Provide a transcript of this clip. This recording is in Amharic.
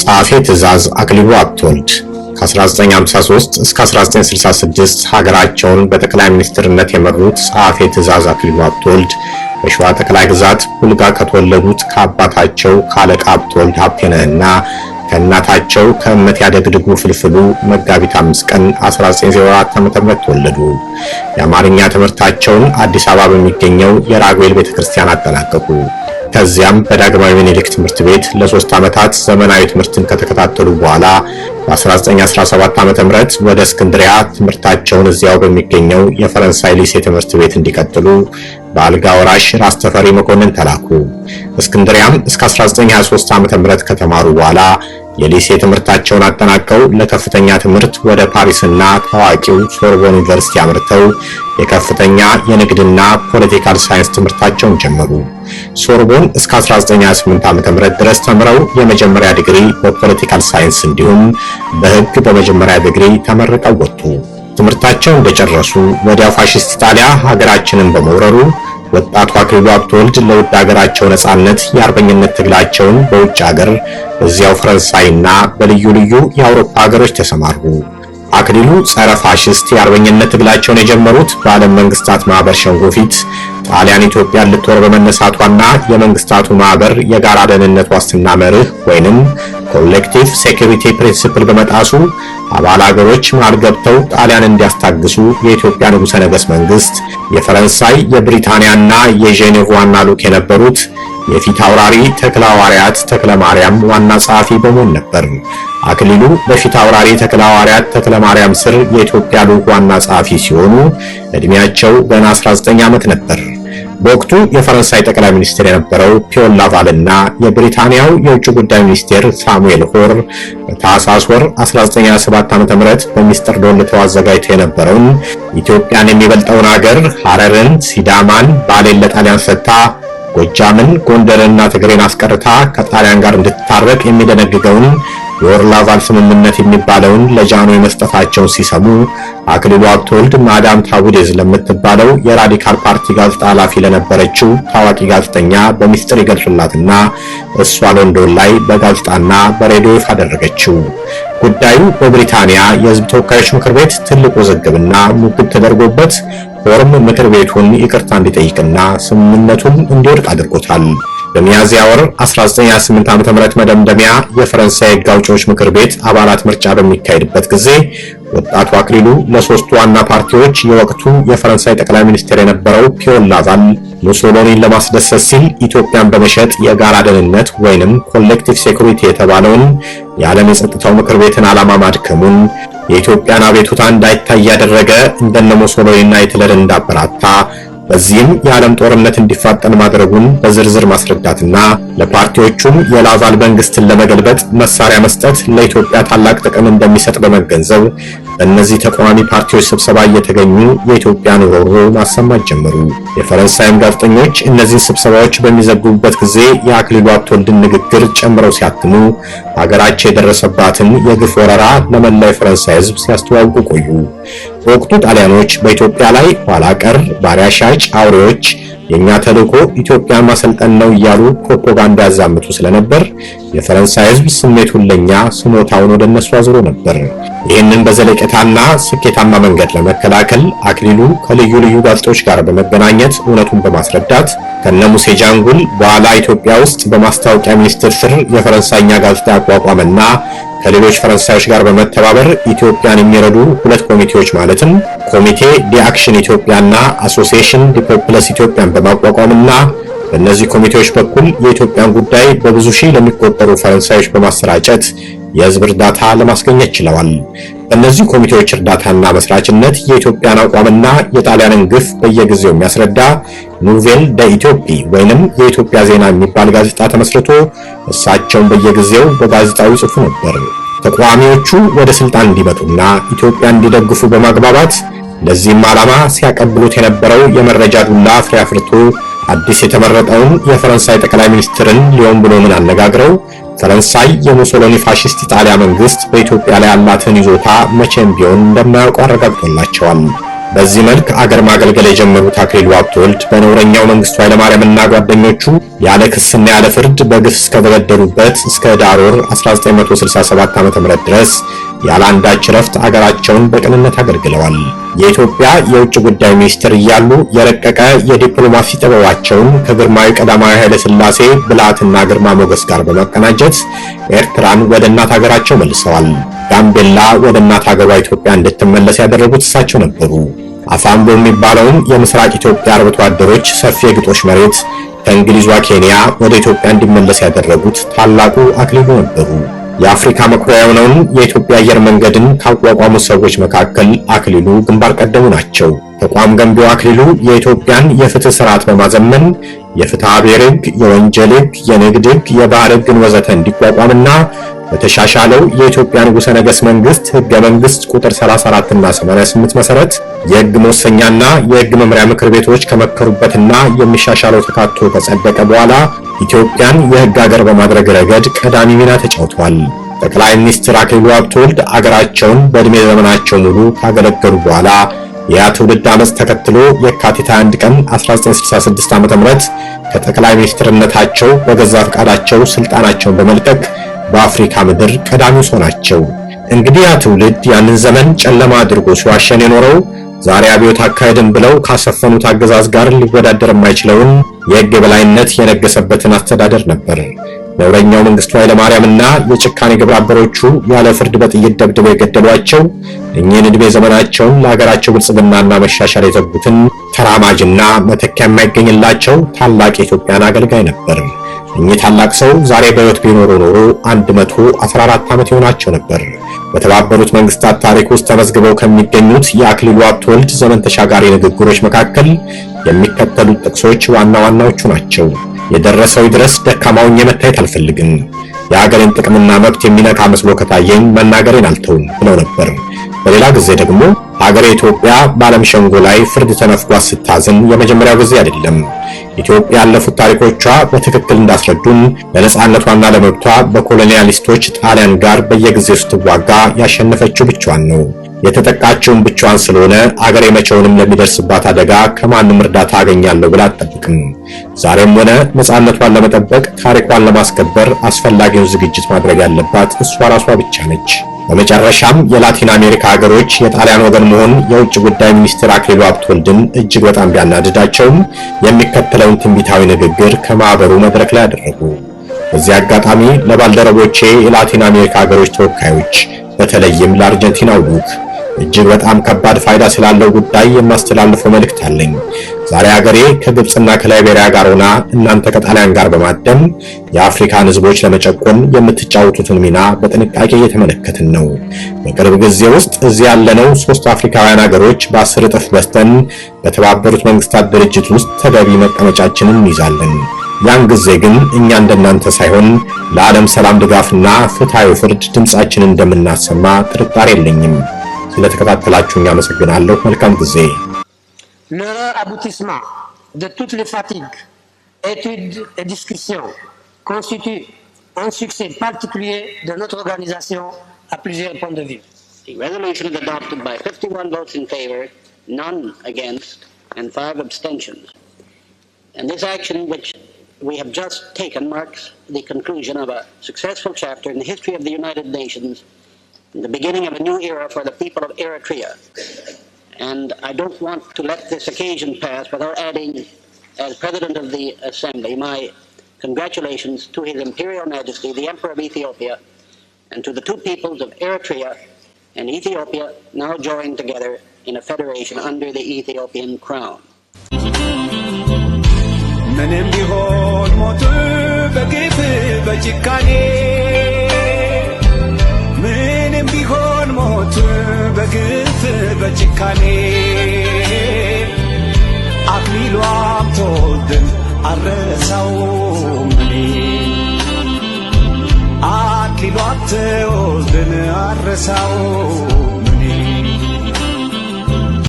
ጸሐፌ ትእዛዝ አክሊሉ ሀብተወልድ ከ1953 እስከ 1966 ሀገራቸውን በጠቅላይ ሚኒስትርነት የመሩት ጸሐፌ ትእዛዝ አክሊሉ ሀብተወልድ በሸዋ ጠቅላይ ግዛት ቡልጋ ከተወለዱት ከአባታቸው ከአለቃ ሀብተወልድ ሀብቴነህና ከእናታቸው ከእመት ያደግድጉ ፍልፍሉ መጋቢት 5 ቀን 1904 ዓ.ም ተወለዱ። የአማርኛ ትምህርታቸውን አዲስ አበባ በሚገኘው የራጉኤል ቤተክርስቲያን አጠናቀቁ። ከዚያም በዳግማዊ ምኒልክ ትምህርት ቤት ለ3 ዓመታት ዘመናዊ ትምህርትን ከተከታተሉ በኋላ በ1917 ዓ.ም ወደ እስክንድሪያ ትምህርታቸውን እዚያው በሚገኘው የፈረንሳይ ሊሴ ትምህርት ቤት እንዲቀጥሉ በአልጋ ወራሽ ራስ ተፈሪ መኮንን ተላኩ። እስክንድሪያም እስከ 1923 ዓ.ም ከተማሩ በኋላ የሊሴ ትምህርታቸውን አጠናቀው ለከፍተኛ ትምህርት ወደ ፓሪስና ታዋቂው ሶርቦን ዩኒቨርሲቲ አምርተው የከፍተኛ የንግድና ፖለቲካል ሳይንስ ትምህርታቸውን ጀመሩ። ሶርቦን እስከ 1928 ዓ.ም ድረስ ተምረው የመጀመሪያ ዲግሪ በፖለቲካል ሳይንስ እንዲሁም በሕግ በመጀመሪያ ዲግሪ ተመርቀው ወጡ። ትምህርታቸውን እንደጨረሱ ወዲያው ፋሺስት ኢጣሊያ ሀገራችንን በመውረሩ ወጣቱ አክሊሉ ሀብተወልድ ለውድ ሀገራቸው ነጻነት የአርበኝነት ትግላቸውን በውጭ ሀገር እዚያው ፈረንሳይና በልዩ ልዩ የአውሮፓ ሀገሮች ተሰማሩ። አክሊሉ ጸረ ፋሺስት የአርበኝነት ትግላቸውን የጀመሩት በዓለም መንግስታት ማህበር ሸንጎ ፊት ጣሊያን ኢትዮጵያን ልትወር በመነሳቷና የመንግስታቱ ማህበር የጋራ ደህንነት ዋስትና መርህ ወይንም ኮሌክቲቭ ሴኩሪቲ ፕሪንሲፕል በመጣሱ አባል ሀገሮች መሃል ገብተው ጣሊያን እንዲያስታግሱ የኢትዮጵያ ንጉሠ ነገሥት መንግስት የፈረንሳይ የብሪታንያና የጄኔቭ ዋና ልዑክ የነበሩት የፊት አውራሪ ተክለሐዋርያት ተክለ ማርያም ዋና ጸሐፊ በመሆን ነበር። አክሊሉ በፊት አውራሪ ተክለሐዋርያት ተክለ ማርያም ስር የኢትዮጵያ ልዑክ ዋና ጸሐፊ ሲሆኑ እድሜያቸው ገና 19 ዓመት ነበር። በወቅቱ የፈረንሳይ ጠቅላይ ሚኒስትር የነበረው ፒዮን ላቫልና የብሪታንያው የውጭ ጉዳይ ሚኒስቴር ሳሙኤል ሆር በታህሳስ ወር 1927 ዓ.ም በሚስጥር ዶልተው አዘጋጅተው የነበረውን ኢትዮጵያን የሚበልጠውን ሀገር ሐረርን፣ ሲዳማን፣ ባሌን ለጣሊያን ሰጥታ ጎጃምን፣ ጎንደርንና ትግሬን አስቀርታ ከጣሊያን ጋር እንድትታረቅ የሚደነግገውን የወርላቫል ስምምነት የሚባለውን ለጃንሆይ መስጠታቸውን ሲሰሙ አክሊሉ ሀብተወልድ ማዳም ታቡዴዝ ለምትባለው የራዲካል ፓርቲ ጋዜጣ ኃላፊ ለነበረችው ታዋቂ ጋዜጠኛ በሚስጥር ይገልጹላትና እሷ ሎንዶን ላይ በጋዜጣና በሬዲዮ ይፋ አደረገችው። ጉዳዩ በብሪታንያ የሕዝብ ተወካዮች ምክር ቤት ትልቅ ውዝግብና ሙግት ተደርጎበት ሆርም ምክር ቤቱን ይቅርታ እንዲጠይቅና ስምምነቱን እንዲወድቅ አድርጎታል። በሚያዝያ ወር 1928 ዓ.ም መደምደሚያ የፈረንሳይ ሕግ አውጪዎች ምክር ቤት አባላት ምርጫ በሚካሄድበት ጊዜ ወጣቱ አክሊሉ ለሶስቱ ዋና ፓርቲዎች የወቅቱ የፈረንሳይ ጠቅላይ ሚኒስትር የነበረው ፒዮን ላቫል ሙሶሎኒን ለማስደሰት ሲል ኢትዮጵያን በመሸጥ የጋራ ደህንነት ወይንም ኮሌክቲቭ ሴኩሪቲ የተባለውን የዓለም የጸጥታው ምክር ቤትን ዓላማ ማድከሙን የኢትዮጵያን አቤቱታ እንዳይታይ ያደረገ እንደነ ሙሶሎኒና ሂትለርን እንዳበራታ በዚህም የዓለም ጦርነት እንዲፋጠን ማድረጉን በዝርዝር ማስረዳትና ለፓርቲዎቹም የላቫል መንግስትን ለመገልበጥ መሳሪያ መስጠት ለኢትዮጵያ ታላቅ ጥቅም እንደሚሰጥ በመገንዘብ በእነዚህ ተቃዋሚ ፓርቲዎች ስብሰባ እየተገኙ የኢትዮጵያን ሮሮ ማሰማት ጀመሩ። የፈረንሳይም ጋዜጠኞች እነዚህን ስብሰባዎች በሚዘግቡበት ጊዜ የአክሊሉ ሀብተወልድን ንግግር ጨምረው ሲያትሙ ሀገራቸው የደረሰባትን የግፍ ወረራ ለመላው የፈረንሳይ ሕዝብ ሲያስተዋውቁ ቆዩ። በወቅቱ ጣሊያኖች በኢትዮጵያ ላይ ኋላ ቀር፣ ባሪያ ሻጭ አውሬዎች፣ የኛ ተልእኮ ኢትዮጵያን ማሰልጠን ነው እያሉ ፕሮፓጋንዳ ያዛምቱ ስለነበር የፈረንሳይ ሕዝብ ስሜቱን ለኛ ስሞታውን ወደ እነሱ አዝሮ ነበር። ይህንን በዘለቄታና ስኬታማ መንገድ ለመከላከል አክሊሉ ከልዩ ልዩ ጋዜጦች ጋር በመገናኘት እውነቱን በማስረዳት ከነ ሙሴ ጃንጉል በኋላ ኢትዮጵያ ውስጥ በማስታወቂያ ሚኒስቴር ስር የፈረንሳይኛ ጋዜጣ አቋቋመና ከሌሎች ፈረንሳዮች ጋር በመተባበር ኢትዮጵያን የሚረዱ ሁለት ኮሚቴዎች ማለትም ኮሚቴ ዲ አክሽን ኢትዮጵያና አሶሲዬሽን ዲ ፖፕለስ ኢትዮጵያን በማቋቋምና በእነዚህ ኮሚቴዎች በኩል የኢትዮጵያን ጉዳይ በብዙ ሺህ ለሚቆጠሩ ፈረንሳዮች በማሰራጨት የህዝብ እርዳታ ለማስገኘት ችለዋል። በእነዚህ ኮሚቴዎች እርዳታና መስራችነት የኢትዮጵያን አቋምና የጣሊያንን ግፍ በየጊዜው የሚያስረዳ ኑቬል ደኢትዮጵ ወይንም የኢትዮጵያ ዜና የሚባል ጋዜጣ ተመስርቶ እሳቸውን በየጊዜው በጋዜጣው ይጽፉ ነበር። ተቃዋሚዎቹ ወደ ስልጣን እንዲመጡና ኢትዮጵያ እንዲደግፉ በማግባባት ለዚህም ዓላማ ሲያቀብሉት የነበረው የመረጃ ዱላ ፍሬ አፍርቶ አዲስ የተመረጠውን የፈረንሳይ ጠቅላይ ሚኒስትርን ሊዮን ብሎምን አነጋግረው ፈረንሳይ የሙሶሎኒ ፋሺስት ኢጣሊያ መንግስት በኢትዮጵያ ላይ ያላትን ይዞታ መቼም ቢሆን እንደማያውቅ አረጋግጦላቸዋል። በዚህ መልክ አገር ማገልገል የጀመሩት አክሊሉ ሀብተወልድ በነውረኛው መንግስቱ ኃይለማርያምና ጓደኞቹ ያለ ክስና ያለ ፍርድ በግፍ እስከተገደሉበት እስከ ዳር ወር 1967 ዓ.ም ድረስ ያለ አንዳች ረፍት አገራቸውን በቅንነት አገልግለዋል። የኢትዮጵያ የውጭ ጉዳይ ሚኒስትር እያሉ የረቀቀ የዲፕሎማሲ ጥበባቸውን ከግርማዊ ቀዳማዊ ኃይለ ሥላሴ ብልሃትና ግርማ ሞገስ ጋር በማቀናጀት ኤርትራን ወደ እናት ሀገራቸው መልሰዋል። ጋምቤላ ወደ እናት ሀገሯ ኢትዮጵያ እንድትመለስ ያደረጉት እሳቸው ነበሩ። አፋምቦ የሚባለውን የምስራቅ ኢትዮጵያ አርብቶ አደሮች ሰፊ የግጦሽ መሬት ከእንግሊዟ ኬንያ ወደ ኢትዮጵያ እንዲመለስ ያደረጉት ታላቁ አክሊሉ ነበሩ። የአፍሪካ መኩሪያ የሆነውን የኢትዮጵያ አየር መንገድን ካቋቋሙ ሰዎች መካከል አክሊሉ ግንባር ቀደሙ ናቸው። ተቋም ገንቢው አክሊሉ የኢትዮጵያን የፍትህ ስርዓት በማዘመን የፍትሐ ብሔር ሕግ፣ የወንጀል ሕግ፣ የንግድ ሕግ፣ የባህር ሕግን ወዘተ እንዲቋቋምና በተሻሻለው የኢትዮጵያ ንጉሠ ነገሥት መንግስት ሕገ መንግስት ቁጥር 34 እና 88 መሰረት የሕግ መወሰኛና የሕግ መምሪያ ምክር ቤቶች ከመከሩበትና የሚሻሻለው ተካቶ ከጸደቀ በኋላ ኢትዮጵያን የሕግ ሀገር በማድረግ ረገድ ቀዳሚ ሚና ተጫውተዋል። ጠቅላይ ሚኒስትር አክሊሉ ሀብተወልድ አገራቸውን በዕድሜ ዘመናቸው ሙሉ ካገለገሉ በኋላ ያ ትውልድ አመጽ ተከትሎ የካቲት 21 ቀን 1966 ዓ.ም ከጠቅላይ ሚኒስትርነታቸው በገዛ ፈቃዳቸው ስልጣናቸውን በመልቀቅ በአፍሪካ ምድር ቀዳሚው ሰው ናቸው። እንግዲህ ያ ትውልድ ያንን ዘመን ጨለማ አድርጎ ሲዋሸን የኖረው ዛሬ አብዮት አካሄድን ብለው ካሰፈኑት አገዛዝ ጋር ሊወዳደር የማይችለውን የሕግ የበላይነት የነገሰበትን አስተዳደር ነበር። ነውረኛው መንግስቱ ኃይለማርያምና የጭካኔ ግብረ አበሮቹ ያለ ፍርድ በጥይት ደብድበው የገደሏቸው እኚህን ዕድሜ ዘመናቸውን ለሀገራቸው ብልጽግናና መሻሻል የዘጉትን ተራማጅና መተኪያ የማይገኝላቸው ታላቅ የኢትዮጵያን አገልጋይ ነበር። እኚህ ታላቅ ሰው ዛሬ በሕይወት ቢኖሩ ኖሮ 114 ዓመት ይሆናቸው ነበር። በተባበሩት መንግስታት ታሪክ ውስጥ ተመዝግበው ከሚገኙት የአክሊሉ ሀብተወልድ ዘመን ተሻጋሪ ንግግሮች መካከል የሚከተሉት ጥቅሶች ዋና ዋናዎቹ ናቸው። የደረሰው ድረስ ደካማውን የመታየት አልፈልግም፣ የሀገሬን ጥቅምና መብት የሚነካ መስሎ ከታየኝ መናገሬን አልተውም ብለው ነበር። በሌላ ጊዜ ደግሞ ሀገሬ ኢትዮጵያ በዓለም ሸንጎ ላይ ፍርድ ተነፍጓት ስታዝን የመጀመሪያው ጊዜ አይደለም። ኢትዮጵያ ያለፉት ታሪኮቿ በትክክል እንዳስረዱን ለነጻነቷና ለመብቷ በኮሎኒያሊስቶች ጣሊያን ጋር በየጊዜው ስትዋጋ ያሸነፈችው ብቻዋን ነው። የተጠቃችውን ብቻዋን ስለሆነ አገሬ መቼውንም ለሚደርስባት አደጋ ከማንም እርዳታ አገኛለሁ ብላ አትጠብቅም። ዛሬም ሆነ ነጻነቷን ለመጠበቅ ታሪኳን ለማስከበር አስፈላጊውን ዝግጅት ማድረግ ያለባት እሷ ራሷ ብቻ ነች። በመጨረሻም የላቲን አሜሪካ ሀገሮች የጣሊያን ወገን መሆን የውጭ ጉዳይ ሚኒስትር አክሊሉ ሀብተወልድን እጅግ በጣም ቢያናድዳቸውም የሚከተለውን ትንቢታዊ ንግግር ከማህበሩ መድረክ ላይ አደረጉ። በዚህ አጋጣሚ ለባልደረቦቼ የላቲን አሜሪካ ሀገሮች ተወካዮች በተለይም ለአርጀንቲናው ልዑክ እጅግ በጣም ከባድ ፋይዳ ስላለው ጉዳይ የማስተላልፈው መልእክት አለኝ። ዛሬ ሀገሬ ከግብጽና ከላይቤሪያ ጋር ሆና እናንተ ከጣሊያን ጋር በማደም የአፍሪካን ሕዝቦች ለመጨቆን የምትጫወቱትን ሚና በጥንቃቄ እየተመለከትን ነው። በቅርብ ጊዜ ውስጥ እዚህ ያለነው 3 አፍሪካውያን ሀገሮች በ10 እጥፍ በዝተን በተባበሩት መንግስታት ድርጅት ውስጥ ተገቢ መቀመጫችንን እንይዛለን። ያን ጊዜ ግን እኛ እንደናንተ ሳይሆን ለዓለም ሰላም ድጋፍና ፍትሃዊ ፍርድ ድምጻችንን እንደምናሰማ ጥርጣሬ የለኝም። ስለተከታተላችሁኝ አመሰግናለሁ። መልካም ጊዜ። L'heureux aboutissement de toutes les fatigues, études et discussions constitue un succès particulier de notre organisation à plusieurs points de vue. The resolution is adopted by 51 votes in favor, none against, and 5 abstentions. And this action, which we have just taken, marks the conclusion of a successful chapter in the history of the United Nations, the beginning of a new era for the people of Eritrea. And I don't want to let this occasion pass without adding, as President of the Assembly, my congratulations to His Imperial Majesty, the Emperor of Ethiopia, and to the two peoples of Eritrea and Ethiopia, now joined together in a federation under the Ethiopian crown. ምንም ቢሆን ሞት በግፍ በጭካኔ ምንም ቢሆን ሞት በግፍ በጭካኔ አክሊሉ ሀብተወልድን አልረሳውም እኔ አክሊሉ ሀብተወልድን አልረሳውም እኔ